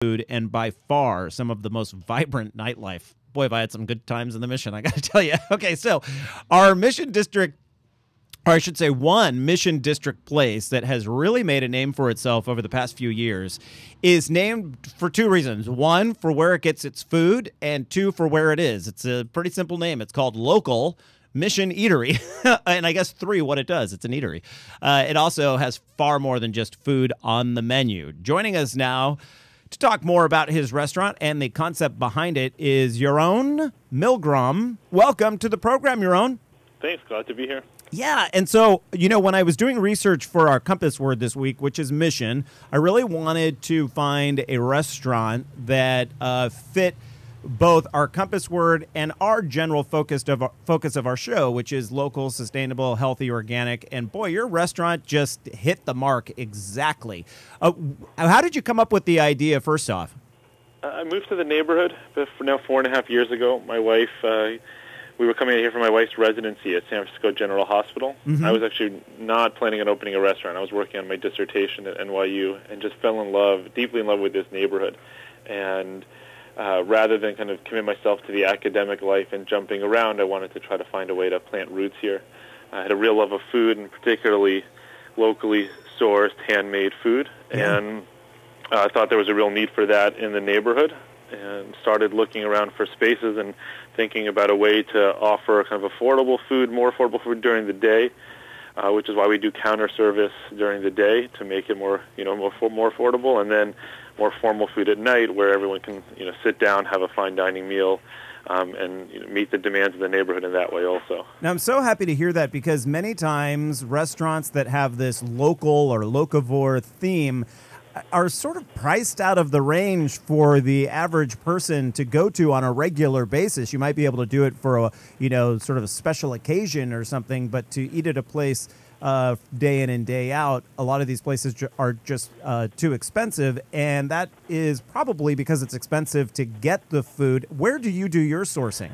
food and by far some of the most vibrant nightlife. Boy, have I had some good times in the Mission, I got to tell you. Okay, so our Mission District, or I should say one Mission District place that has really made a name for itself over the past few years is named for two reasons. One, for where it gets its food, and two, for where it is. It's a pretty simple name. It's called Local Mission Eatery. And I guess three, what it does, it's an eatery. It also has far more than just food on the menu. Joining us now to talk more about his restaurant and the concept behind it is Yaron Milgrom. Welcome to the program, Yaron. Thanks. Glad to be here. Yeah, and so, when I was doing research for our compass word this week, which is mission, I really wanted to find a restaurant that fit both our compass word and our general focus of our show, which is local, sustainable, healthy, organic. And boy, your restaurant just hit the mark exactly. How did you come up with the idea, first off? I moved to the neighborhood now 4.5 years ago. My wife, we were coming out here for my wife's residency at San Francisco General Hospital. Mm-hmm. I was actually not planning on opening a restaurant. I was working on my dissertation at NYU and just fell in love, deeply in love with this neighborhood. And rather than kind of commit myself to the academic life and jumping around, I wanted to try to find a way to plant roots here. I had a real love of food, and particularly locally sourced, handmade food, and I thought there was a real need for that in the neighborhood, and started looking around for spaces and thinking about a way to offer kind of affordable food, more affordable food during the day, which is why we do counter service during the day to make it more affordable, and then more formal food at night where everyone can sit down, have a fine dining meal, and meet the demands of the neighborhood in that way also. Now, I'm so happy to hear that, because many times restaurants that have this local or locavore theme are sort of priced out of the range for the average person to go to on a regular basis. You might be able to do it for a sort of a special occasion or something, but to eat at a place day in and day out, a lot of these places are just too expensive, and that is probably because it's expensive to get the food. Where do you do your sourcing?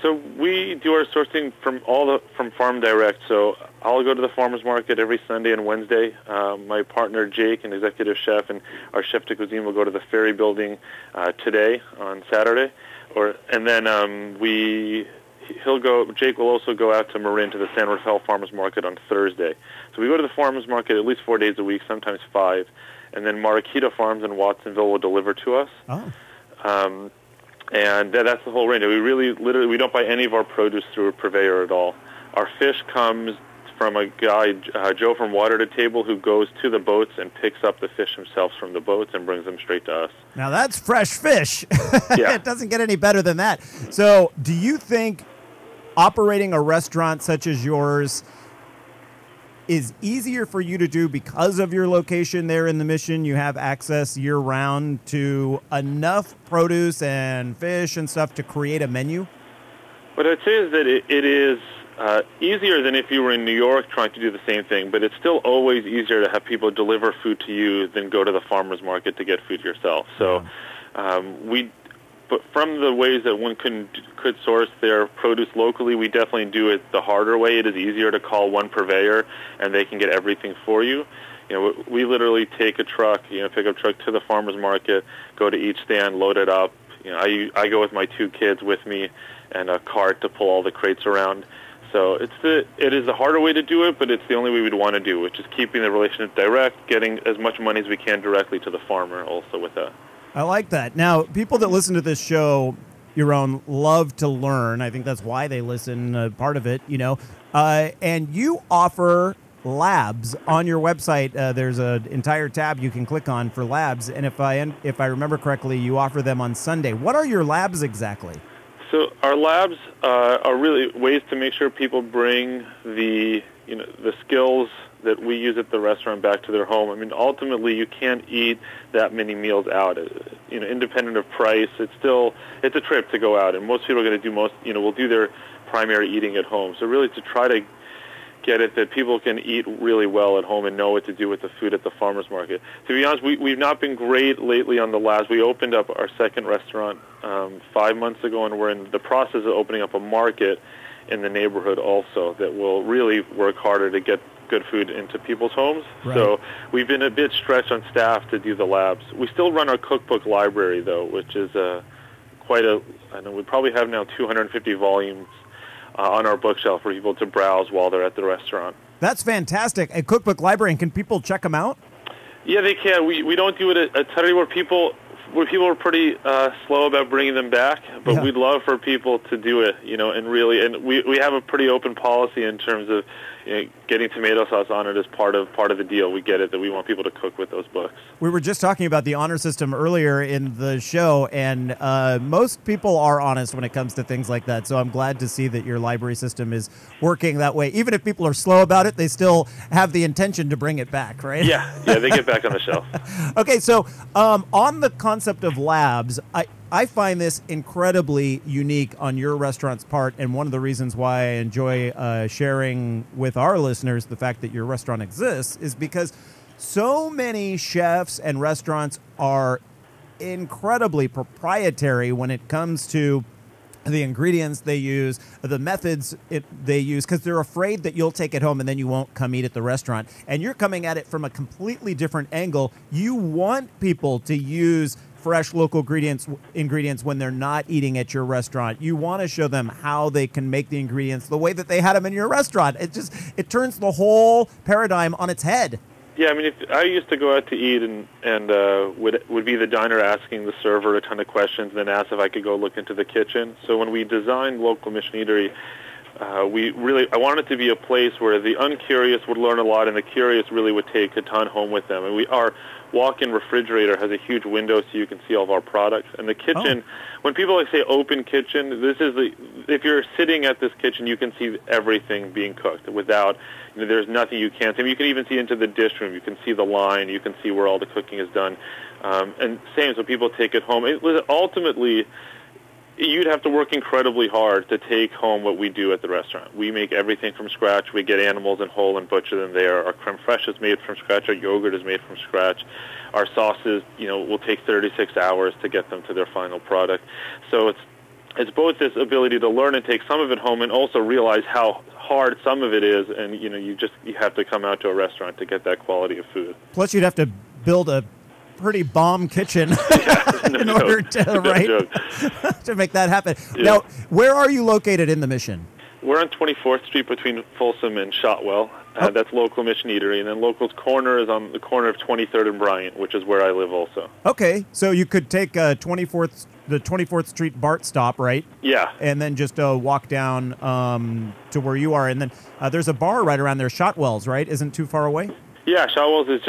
So we do our sourcing from Farm Direct. So I'll go to the farmers market every Sunday and Wednesday. My partner Jake, an executive chef, and our chef de cuisine will go to the Ferry Building today on Saturday, and then Jake will also go out to Marin to the San Rafael Farmers Market on Thursday. So we go to the farmers market at least 4 days a week, sometimes 5, and then Marquita Farms in Watsonville will deliver to us. Oh. And that's the whole range. We don't buy any of our produce through a purveyor at all. Our fish comes from a guy, Joe from Water to Table, who goes to the boats and picks up the fish himself from the boats and brings them straight to us. Now that's fresh fish. Yeah. It doesn't get any better than that. So do you think operating a restaurant such as yours is easier for you to do because of your location there in the Mission? You have access year-round to enough produce and fish and stuff to create a menu? What I'd say is that it is easier than if you were in New York trying to do the same thing, but it's still always easier to have people deliver food to you than go to the farmer's market to get food yourself. So but from the ways that one could source their produce locally, we definitely do it the harder way. It is easier to call one purveyor, and they can get everything for you. We literally take a truck, pickup truck to the farmer's market, go to each stand, load it up. I go with my 2 kids with me and a cart to pull all the crates around. So it is the harder way to do it, but it's the only way we'd want to do, which is keeping the relationship direct, getting as much money as we can directly to the farmer also with that. I like that. Now, people that listen to this show, Yaron, love to learn. I think that's why they listen, part of it, and you offer labs on your website. There's an entire tab you can click on for labs, and if I remember correctly, you offer them on Sunday. What are your labs exactly? So our labs are really ways to make sure people bring the skills that we use at the restaurant back to their home. I mean, ultimately, you can't eat that many meals out. Independent of price, it's a trip to go out, and most people are going to will do their primary eating at home. So really, to try to get it that people can eat really well at home and know what to do with the food at the farmer's market. To be honest, we've not been great lately on the labs. We opened up our second restaurant 5 months ago, and we're in the process of opening up a market in the neighborhood also that will really work harder to get good food into people's homes. Right. So we've been a bit stretched on staff to do the labs. We still run our cookbook library, though, which is I know we probably have now 250 volumes on our bookshelf for people to browse while they're at the restaurant. That's fantastic. A cookbook library, and can people check them out? Yeah, they can. We don't do it at Eatery where people are pretty slow about bringing them back, but we'd love for people to do it, and we have a pretty open policy in terms of getting tomato sauce on it as part of the deal. We get it that we want people to cook with those books. We were just talking about the honor system earlier in the show, and most people are honest when it comes to things like that, so I'm glad to see that your library system is working that way. Even if people are slow about it, they still have the intention to bring it back, right? Yeah, they get back on the shelf. Okay, so on the concept of labs, I find this incredibly unique on your restaurant's part, and one of the reasons why I enjoy sharing with our listeners the fact that your restaurant exists is because so many chefs and restaurants are incredibly proprietary when it comes to the ingredients they use, the methods they use, because they're afraid that you'll take it home and then you won't come eat at the restaurant. And you're coming at it from a completely different angle. You want people to use fresh local ingredients when they're not eating at your restaurant. You want to show them how they can make the ingredients the way that they had them in your restaurant. It turns the whole paradigm on its head. Yeah, I mean, I used to go out to eat and would be the diner asking the server a ton of questions and then ask if I could go look into the kitchen. So when we designed Local Mission Eatery, I wanted it to be a place where the uncurious would learn a lot and the curious really would take a ton home with them. And our walk-in refrigerator has a huge window so you can see all of our products. And the kitchen, when people say open kitchen, if you're sitting at this kitchen, you can see everything being cooked without, there's nothing you can't see. I mean, you can even see into the dish room. You can see the line. You can see where all the cooking is done. And same, so people take it home. Ultimately, you'd have to work incredibly hard to take home what we do at the restaurant. We make everything from scratch. We get animals in whole and butcher them there. Our creme fraiche is made from scratch. Our yogurt is made from scratch. Our sauces, will take 36 hours to get them to their final product. So it's both this ability to learn and take some of it home and also realize how hard some of it is, and you have to come out to a restaurant to get that quality of food. Plus you'd have to build a pretty bomb kitchen in order to make that happen. Yeah. Now, where are you located in the Mission? We're on 24th Street between Folsom and Shotwell. That's Local Mission Eatery. And then Local's Corner is on the corner of 23rd and Bryant, which is where I live also. Okay, so you could take the 24th Street BART stop, right? Yeah. And then just walk down to where you are. And then there's a bar right around there, Shotwell's, right? Isn't too far away? Yeah, Shotwell's is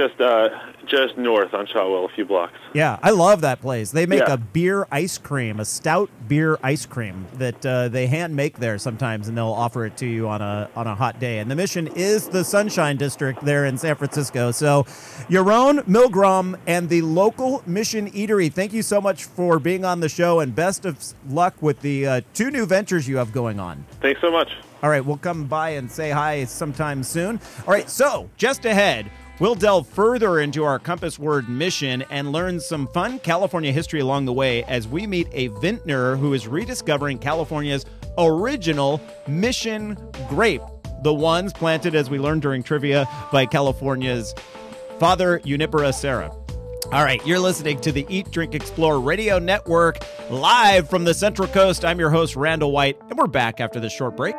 just north on Shotwell, a few blocks. Yeah, I love that place. They make a beer ice cream, a stout beer ice cream that they hand make there sometimes, and they'll offer it to you on a hot day. And the Mission is the Sunshine District there in San Francisco. So, Yaron Milgrom and the Local Mission Eatery, thank you so much for being on the show, and best of luck with the 2 new ventures you have going on. Thanks so much. All right, we'll come by and say hi sometime soon. All right, so just ahead, we'll delve further into our compass word mission and learn some fun California history along the way as we meet a vintner who is rediscovering California's original Mission grape, the ones planted, as we learned during trivia, by California's Father Junipero Serra. All right, you're listening to the Eat, Drink, Explore Radio Network, live from the Central Coast. I'm your host, Randall White, and we're back after this short break.